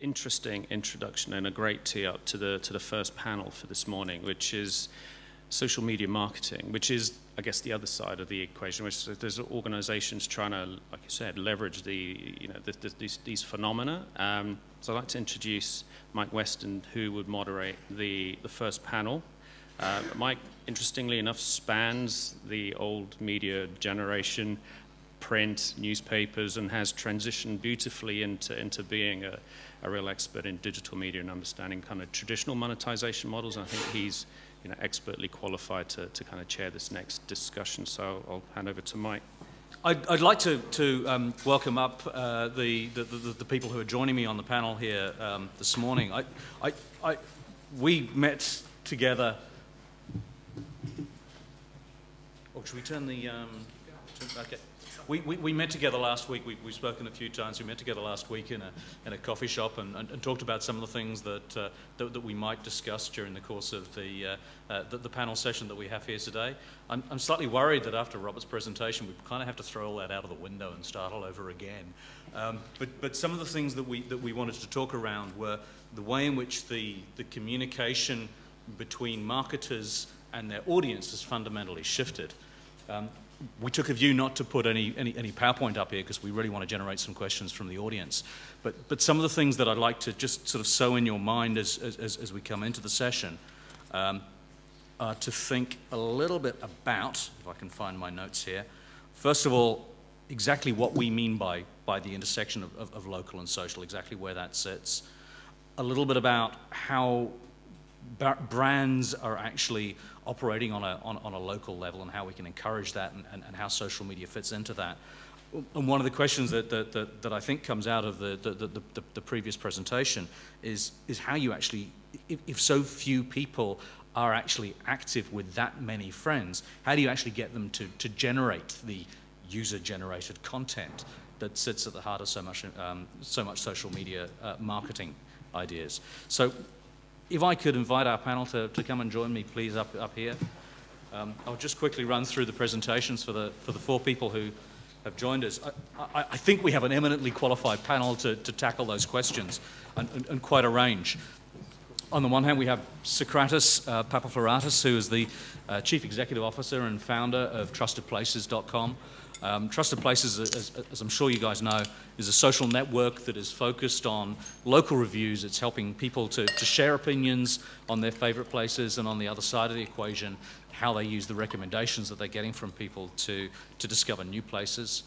interesting introduction and a great tee up to the first panel for this morning, which is social media marketing, which is, I guess, the other side of the equation, which is there's organizations trying to, like you said, leverage these phenomena. So I'd like to introduce Mike Weston, who would moderate the first panel. Mike, interestingly enough, spans the old media generation, print, newspapers, and has transitioned beautifully into being a real expert in digital media and understanding kind of traditional monetization models. And I think he's expertly qualified to kind of chair this next discussion. So I'll hand over to Mike. I'd like to welcome up the people who are joining me on the panel here this morning. We met together. Oh, should we turn the? Okay. We met together last week. We've spoken a few times. We met together last week in a coffee shop and talked about some of the things that we might discuss during the course of the panel session that we have here today. I'm slightly worried that after Robert's presentation, we kind of have to throw all that out of the window and start all over again. But some of the things that we wanted to talk around were the way in which the communication between marketers and their audience has fundamentally shifted. We took a view not to put any PowerPoint up here because we really want to generate some questions from the audience. But some of the things that I'd like to just sort of sow in your mind as we come into the session are to think a little bit about, if I can find my notes here, first of all, exactly what we mean by the intersection of local and social, exactly where that sits. A little bit about how brands are actually operating on a local level and how we can encourage that and how social media fits into that. And one of the questions that I think comes out of the previous presentation is how you actually, if so few people are actually active with that many friends, how do you actually get them to generate the user-generated content that sits at the heart of so much social media marketing ideas? So if I could invite our panel to come and join me, please, up here. I'll just quickly run through the presentations for the four people who have joined us. I think we have an eminently qualified panel to tackle those questions, and quite a range. On the one hand, we have Sokratis Papafloratos, who is the Chief Executive Officer and founder of TrustedPlaces.com. Trusted Places, as I'm sure you guys know, is a social network that is focused on local reviews. It's helping people to share opinions on their favorite places, and on the other side of the equation, how they use the recommendations that they're getting from people to discover new places.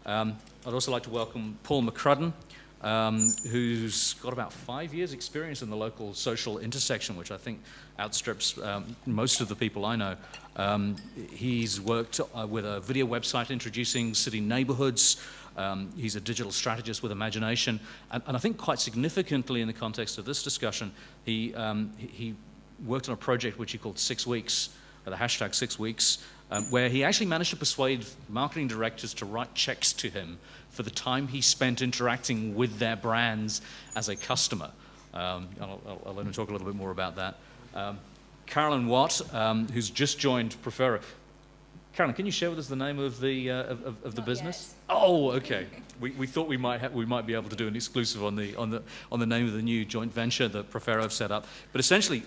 I'd also like to welcome Paul McCrudden, who's got about 5 years experience in the local social intersection, which I think outstrips most of the people I know. He's worked with a video website introducing city neighborhoods. He's a digital strategist with imagination. And I think quite significantly in the context of this discussion, he worked on a project which he called 6 Weeks, the hashtag 6 Weeks, where he actually managed to persuade marketing directors to write checks to him for the time he spent interacting with their brands as a customer. I'll let him talk a little bit more about that. Carolyn Watt, who's just joined Profero. Carolyn, can you share with us the name of the business? Yet. Oh, okay. We thought we might be able to do an exclusive on the name of the new joint venture that Profero have set up. But essentially,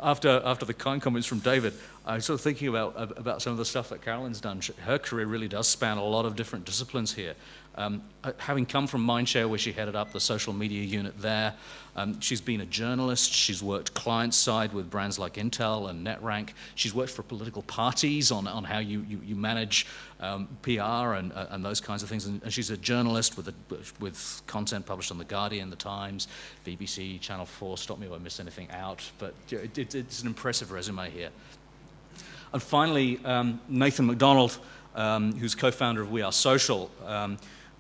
after the kind comments from David, I was sort of thinking about some of the stuff that Carolyn's done. Her career really does span a lot of different disciplines here. Having come from Mindshare, where she headed up the social media unit there, she's been a journalist. She's worked client-side with brands like Intel and NetRank. She's worked for political parties on how you manage PR and those kinds of things. And she's a journalist with content published on The Guardian, The Times, BBC, Channel 4. Stop me if I miss anything out. But it's an impressive resume here. And finally, Nathan McDonald, who's co-founder of wearesocial,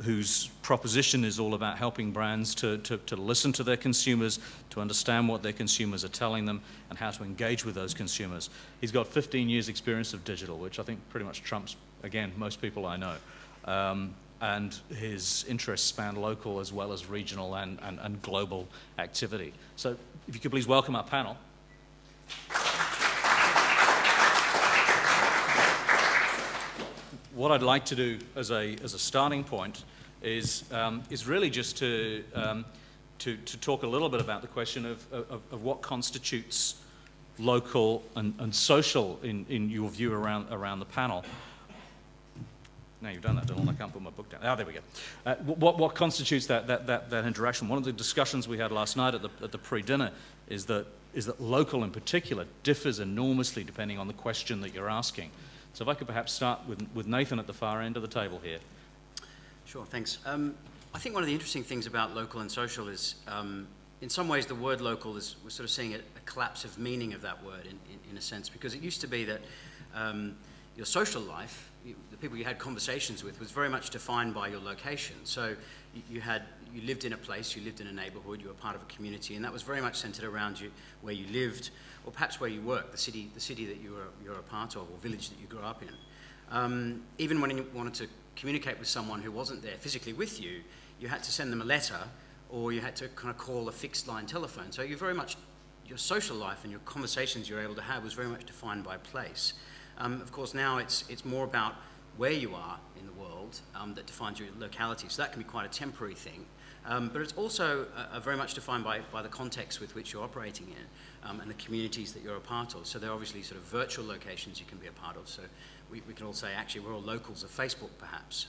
whose proposition is all about helping brands to listen to their consumers, to understand what their consumers are telling them, and how to engage with those consumers. He's got 15 years experience of digital, which I think pretty much trumps, again, most people I know. And his interests span local as well as regional and global activity. So if you could please welcome our panel. What I'd like to do as a starting point is really just to talk a little bit about the question of what constitutes local and social in your view around the panel. Now you've done that, Donald. I can't put my book down. Ah, there we go. What constitutes that interaction? One of the discussions we had last night at the pre-dinner is that local in particular differs enormously depending on the question that you're asking. So if I could perhaps start with Nathan at the far end of the table here. Sure, thanks. I think one of the interesting things about local and social is, in some ways, the word local is, we're sort of seeing a collapse of meaning of that word in a sense, because it used to be that your social life, the people you had conversations with, was very much defined by your location. So you lived in a place, you lived in a neighborhood, you were part of a community, and that was very much centered around you, where you lived, or perhaps where you worked, the city that you're a part of, or village that you grew up in. Even when you wanted to communicate with someone who wasn't there physically with you, you had to send them a letter, or you had to kind of call a fixed line telephone. So you very much, your social life and your conversations you were able to have was very much defined by place. Of course, now it's more about where you are in the world that defines your locality. So that can be quite a temporary thing. But it's also very much defined by the context with which you're operating in and the communities that you're a part of. So there are obviously sort of virtual locations you can be a part of. So we can all say, actually, we're all locals of Facebook, perhaps.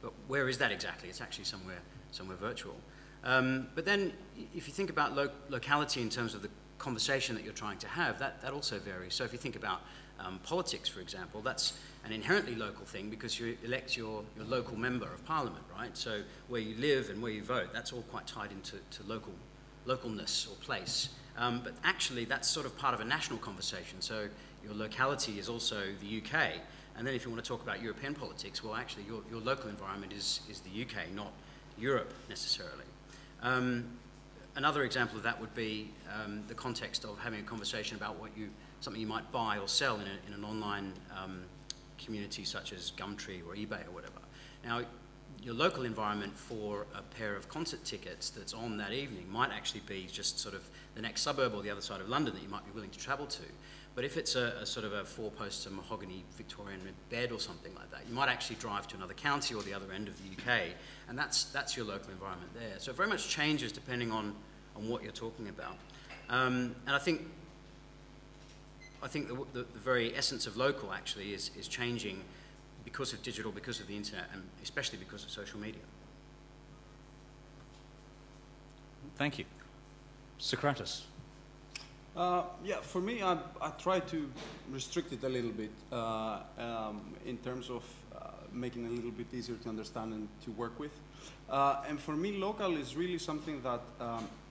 But where is that exactly? It's actually somewhere virtual. But then if you think about locality in terms of the conversation that you're trying to have, that also varies. So if you think about politics, for example, that's an inherently local thing because you elect your local member of parliament, right? So where you live and where you vote, that's all quite tied into localness or place. But actually, that's sort of part of a national conversation. So your locality is also the UK. And then if you want to talk about European politics, well, actually, your local environment is the UK, not Europe necessarily. Another example of that would be the context of having a conversation about something you might buy or sell in an online community such as Gumtree or eBay or whatever. Now, your local environment for a pair of concert tickets that's on that evening might actually be just sort of the next suburb or the other side of London that you might be willing to travel to. But if it's a sort of a four-poster mahogany Victorian bed or something like that, you might actually drive to another county or the other end of the UK, and that's your local environment there. So it very much changes depending on what you're talking about. And I think the very essence of local actually is changing because of digital, because of the internet, and especially because of social media. Thank you. Sokratis. Yeah, for me, I try to restrict it a little bit in terms of making it a little bit easier to understand and to work with. And for me, local is really something that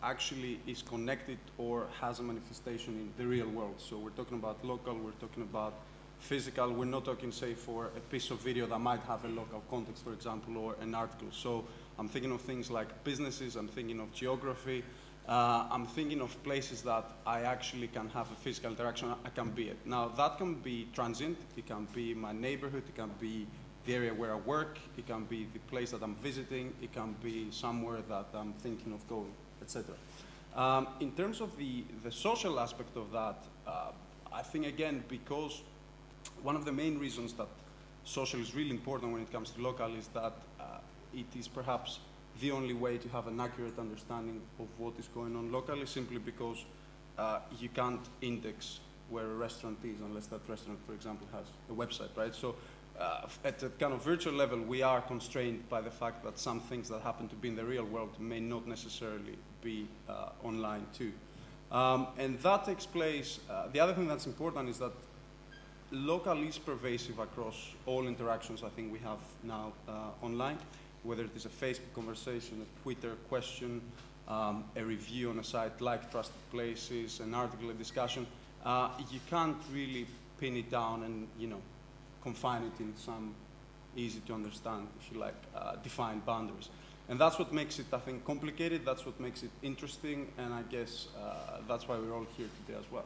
actually is connected or has a manifestation in the real world. So we're talking about local, we're talking about physical. We're not talking, say, for a piece of video that might have a local context, for example, or an article. So I'm thinking of things like businesses, I'm thinking of geography, I'm thinking of places that I actually can have a physical interaction, I can be it. Now, that can be transient, it can be my neighborhood, it can be the area where I work, it can be the place that I'm visiting, it can be somewhere that I'm thinking of going, etc. In terms of the social aspect of that, I think, again, because one of the main reasons that social is really important when it comes to local is that it is perhaps the only way to have an accurate understanding of what is going on locally, simply because you can't index where a restaurant is unless that restaurant, for example, has a website, right? So at a kind of virtual level, we are constrained by the fact that some things that happen to be in the real world may not necessarily be online too. And that takes place, the other thing that's important is that local is pervasive across all interactions I think we have now online, whether it is a Facebook conversation, a Twitter question, a review on a site like TrustedPlaces, an article, a discussion. You can't really pin it down and, you know, confine it in some easy to understand, if you like, defined boundaries. And that's what makes it, I think, complicated. That's what makes it interesting. And I guess that's why we're all here today as well.